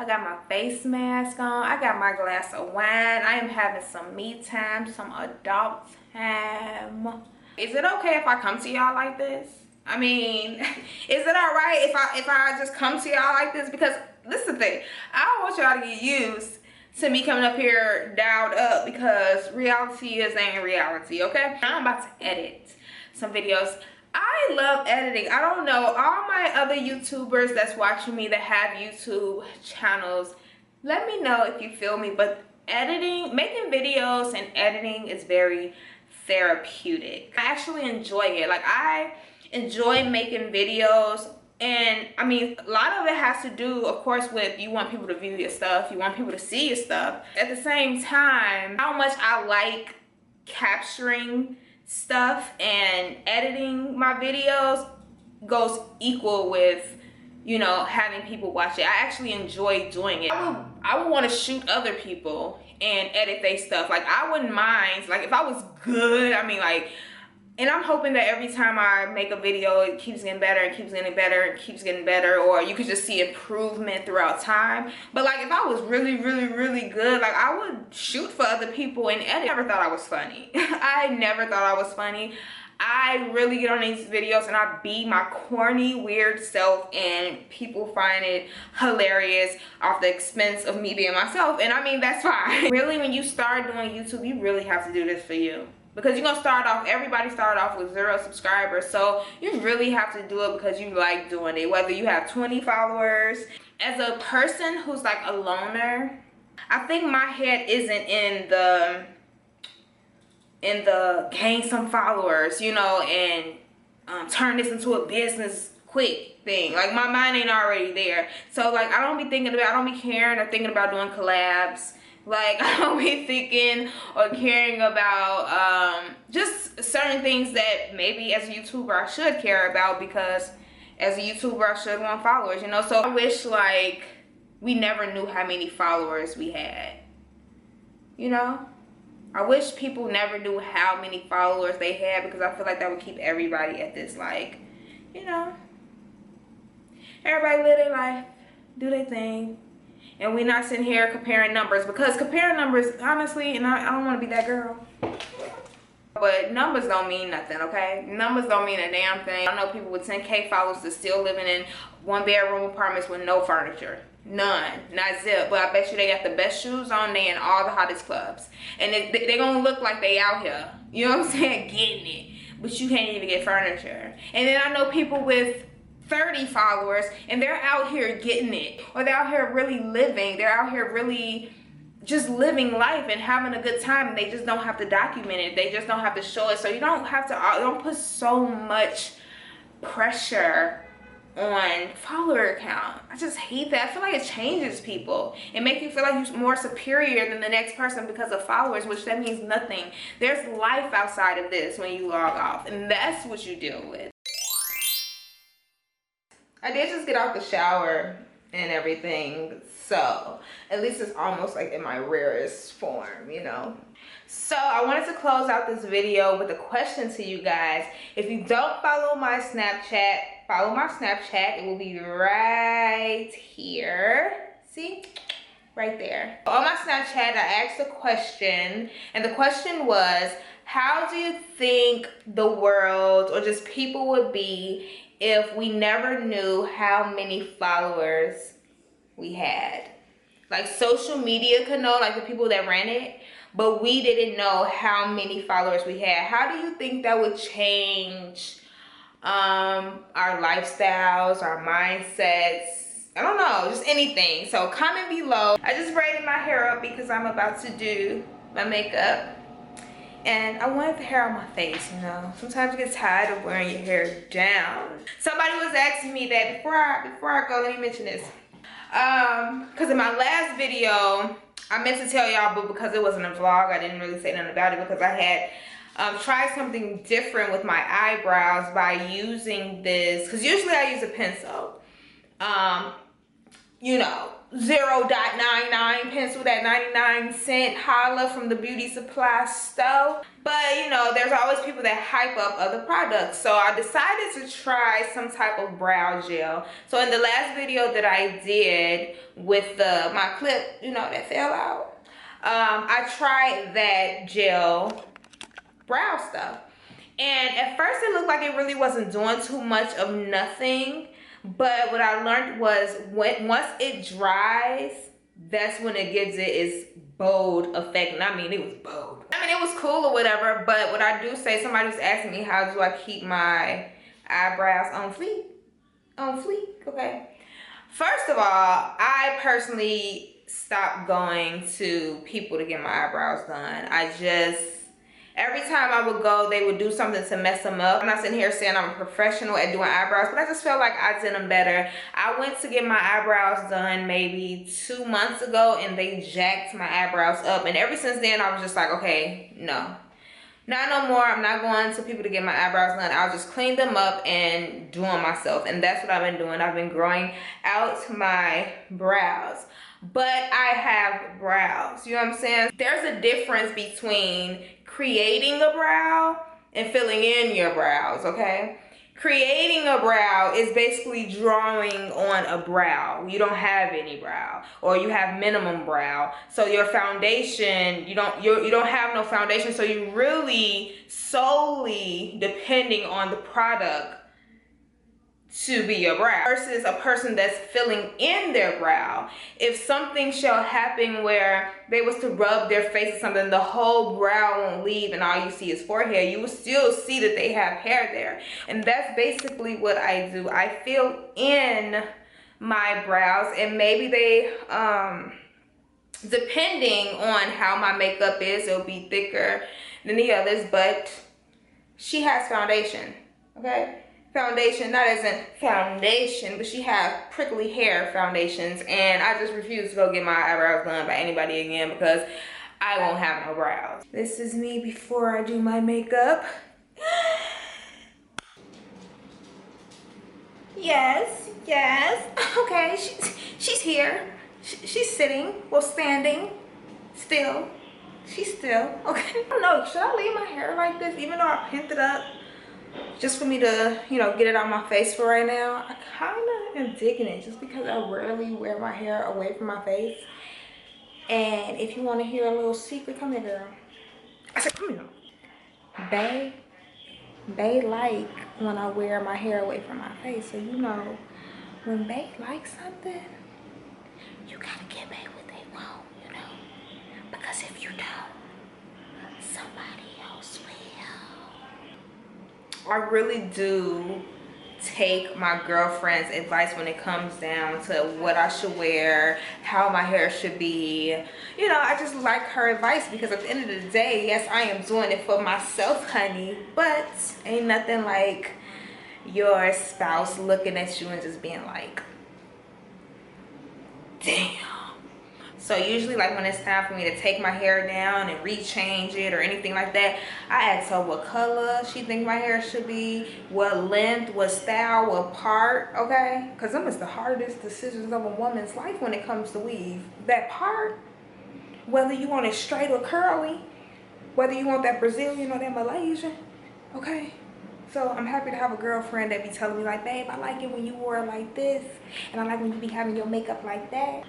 got my face mask on. I got my glass of wine. I am having some me time, some adult time. Is it okay if I come to y'all like this? I mean, is it alright if I just come to y'all like this? Because this is the thing. I don't want y'all to get used to me coming up here dialed up, because reality ain't reality, okay? I'm about to edit some videos. I love editing. I don't know, all my other YouTubers that's watching me that have YouTube channels, let me know if you feel me, but editing, making videos and editing is very therapeutic. I actually enjoy it. Like, I enjoy making videos. And I mean, a lot of it has to do, of course, with you want people to view your stuff, you want people to see your stuff. At the same time, how much I like capturing stuff and editing my videos goes equal with, you know, having people watch it. I actually enjoy doing it. I would want to shoot other people and edit their stuff. Like, I wouldn't mind, like, if I was good, I mean, like, and I'm hoping that every time I make a video, it keeps getting better and keeps getting better and keeps getting better, or you could just see improvement throughout time. But like, if I was really, really, really good, like, I would shoot for other people and edit. I never thought I was funny. I never thought I was funny. I really get on these videos and I be my corny, weird self, and people find it hilarious off the expense of me being myself. And I mean, that's fine. Really, when you start doing YouTube, you really have to do this for you. Because you're gonna start off, everybody started off with 0 subscribers, so you really have to do it because you like doing it, whether you have 20 followers. As a person who's like a loner, I think my head isn't in the gain some followers, you know, and turn this into a business quick thing. Like, my mind ain't already there. So like, I don't be caring or thinking about doing collabs. Like, I don't be thinking or caring about just certain things that maybe as a YouTuber I should care about, because as a YouTuber I should want followers, you know? So I wish, like, we never knew how many followers we had, you know? I wish people never knew how many followers they had, because I feel like that would keep everybody at this, like, you know, everybody live their life, do their thing. And we're not sitting here comparing numbers, because comparing numbers, honestly, and I don't want to be that girl, but numbers don't mean nothing, okay? Numbers don't mean a damn thing. I know people with 10K followers that's still living in 1-bedroom apartments with no furniture. None. Not zip. But I bet you they got the best shoes on, they in all the hottest clubs. And they gonna look like they out here. You know what I'm saying? Getting it. But you can't even get furniture. And then I know people with 30 followers and they're out here getting it, or they're out here really living, they're out here really just living life and having a good time, and they just don't have to document it, they just don't have to show it. So you don't have to, don't put so much pressure on follower count. I just hate that. I feel like it changes people. It makes you feel like you're more superior than the next person because of followers, which that means nothing. There's life outside of this when you log off, and that's what you deal with. I did just get out the shower and everything, so at least it's almost like in my rarest form, you know. So I wanted to close out this video with a question to you guys. If you don't follow my Snapchat, follow my Snapchat. It will be right here. See? Right there. On my Snapchat, I asked a question, and the question was, how do you think the world or just people would be if we never knew how many followers we had? Like, social media could know, like the people that ran it, but we didn't know how many followers we had. How do you think that would change our lifestyles, our mindsets? I don't know, just anything. So comment below. I just braided my hair up because I'm about to do my makeup. And I wanted the hair on my face, you know. Sometimes you get tired of wearing your hair down. Somebody was asking me that before I go, let me mention this. Because in my last video, I meant to tell y'all, but because it wasn't a vlog, I didn't really say nothing about it, because I had tried something different with my eyebrows by using this, because usually I use a pencil. you know, 0.99 pencil, that 99-cent holla from the beauty supply store. But you know, there's always people that hype up other products. So I decided to try some type of brow gel. So in the last video that I did with my clip, you know, that fell out, I tried that gel brow stuff. And at first it looked like it really wasn't doing too much of nothing. But what I learned was once it dries, that's when it gives it its bold effect. And I mean, it was bold. I mean, it was cool or whatever, but what I do say, somebody was asking me, how do I keep my eyebrows on fleek? On fleek, okay. First of all, I personally stopped going to people to get my eyebrows done. Every time I would go, they would do something to mess them up. I'm not sitting here saying I'm a professional at doing eyebrows, but I just felt like I did them better. I went to get my eyebrows done maybe 2 months ago, and they jacked my eyebrows up. And ever since then, I was just like, okay, no. Not no more. I'm not going to people to get my eyebrows done. I'll just clean them up and do them myself. And that's what I've been doing. I've been growing out my brows. But I have brows. You know what I'm saying? There's a difference between creating a brow and filling in your brows, okay? Creating a brow is basically drawing on a brow. You don't have any brow, or you have minimum brow. So your foundation, you don't have no foundation, so you really solely depending on the product to be your brow versus a person that's filling in their brow. If something shall happen where they was to rub their face or something, the whole brow won't leave and all you see is forehead. You will still see that they have hair there. And that's basically what I do. I fill in my brows, and maybe they depending on how my makeup is, it'll be thicker than the others, but she has foundation, okay? Foundation, not as in foundation, but she has prickly hair foundations, and I just refuse to go get my eyebrows done by anybody again because I won't have no brows. This is me before I do my makeup. Yes, okay, she's here. She's sitting, well, standing, still. She's still, okay. I don't know, should I leave my hair like this even though I pinned it up? Just for me to, you know, get it on my face for right now. I kind of am digging it just because I rarely wear my hair away from my face. And if you want to hear a little secret, come here, girl. I said, come here. They like when I wear my hair away from my face. So, you know, when they like something, you gotta give bae what they want, you know. Because if you don't, somebody else will. I really do take my girlfriend's advice when it comes down to what I should wear, how my hair should be. You know, I just like her advice because at the end of the day, yes, I am doing it for myself, honey, but ain't nothing like your spouse looking at you and just being like, damn. So usually, like, when it's time for me to take my hair down and rechange it or anything like that, I ask her what color she think my hair should be, what length, what style, what part, okay? Because them is the hardest decisions of a woman's life when it comes to weave. That part, whether you want it straight or curly, whether you want that Brazilian or that Malaysian, okay? So I'm happy to have a girlfriend that be telling me like, babe, I like it when you wear it like this, and I like when you be having your makeup like that.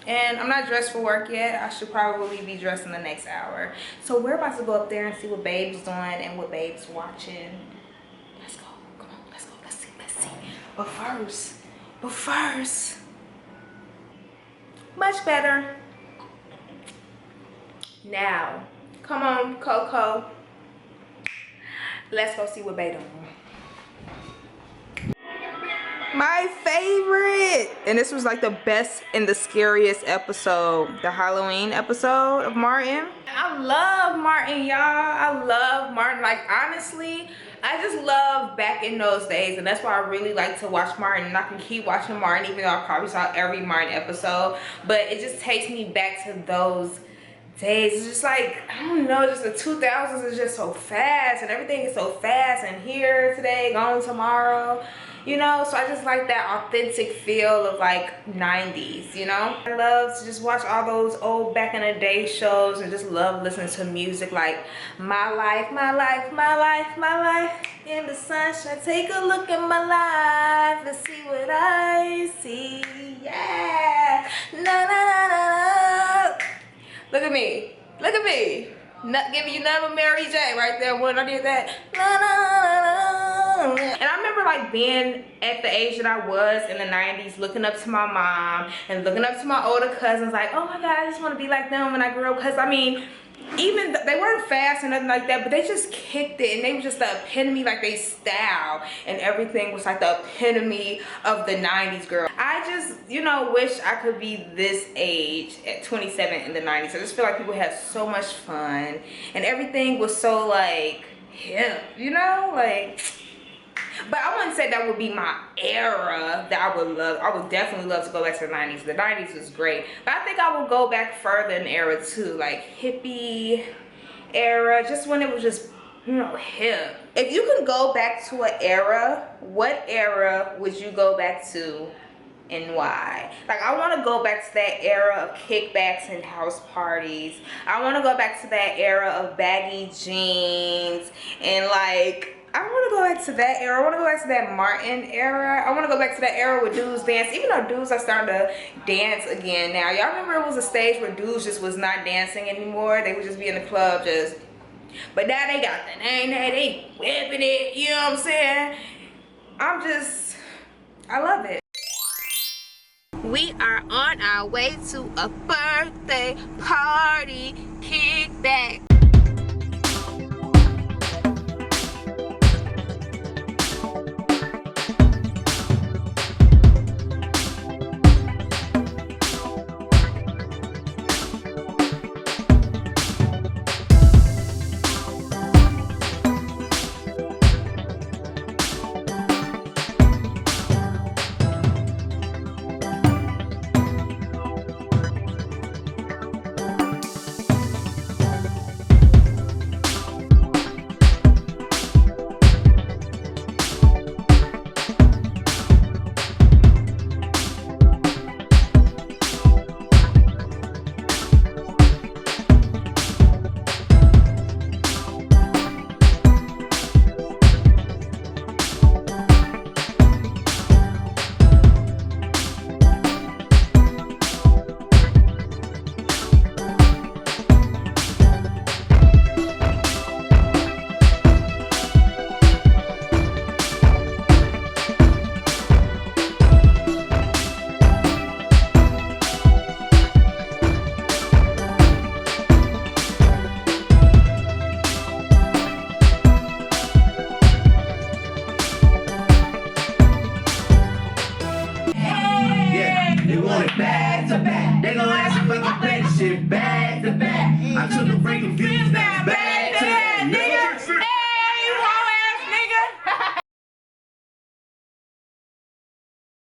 And I'm not dressed for work yet. I should probably be dressed in the next hour. So we're about to go up there and see what babe's doing and what babe's watching. Let's go. Come on, let's go. Let's see. But first, much better. Now, come on, Coco. Let's go see what babe doing. My favorite, and this was like the best and the scariest episode, the Halloween episode of Martin. I love Martin, y'all. I love Martin. Like, honestly, I just love back in those days, and that's why I really like to watch Martin. And I can keep watching Martin even though I probably saw every Martin episode, but it just takes me back to those days. It's just like, I don't know, just the 2000s is just so fast, and everything is so fast, and here today, gone tomorrow. you know. So I just like that authentic feel of like 90s, you know. I love to just watch all those old back in the day shows and just love listening to music like My Life, My Life, My Life, My Life in the Sunshine. Take a look at my life and see what I see. Yeah. Na na na na na. Look at me. Look at me. Not giving you none of Mary J right there when I did that. Na, na, na, na. And I remember like being at the age that I was in the 90s, looking up to my mom and looking up to my older cousins like, oh my God, I just want to be like them when I grow up. Because I mean, even they weren't fast or nothing like that, but they just kicked it, and they were just the epitome, like they style and everything was like the epitome of the 90s girl. I just, you know, wish I could be this age at 27 in the 90s. I just feel like people had so much fun and everything was so like hip, you know, like. But I wouldn't say that would be my era that I would love. I would definitely love to go back to the 90s. The 90s was great. But I think I will go back further in the era too. Like hippie era. Just when it was just, you know, hip. If you can go back to an era, what era would you go back to and why? Like I want to go back to that era of kickbacks and house parties. I want to go back to that era of baggy jeans and like... I want to go back to that era. I want to go back to that Martin era. I want to go back to that era where dudes dance. Even though dudes are starting to dance again now. Y'all remember it was a stage where dudes just was not dancing anymore. They would just be in the club just. But now they got the name that they whipping it. You know what I'm saying? I love it. We are on our way to a birthday party kickback. Back to back, they gon' ask me for the shit back to back. I took a break and view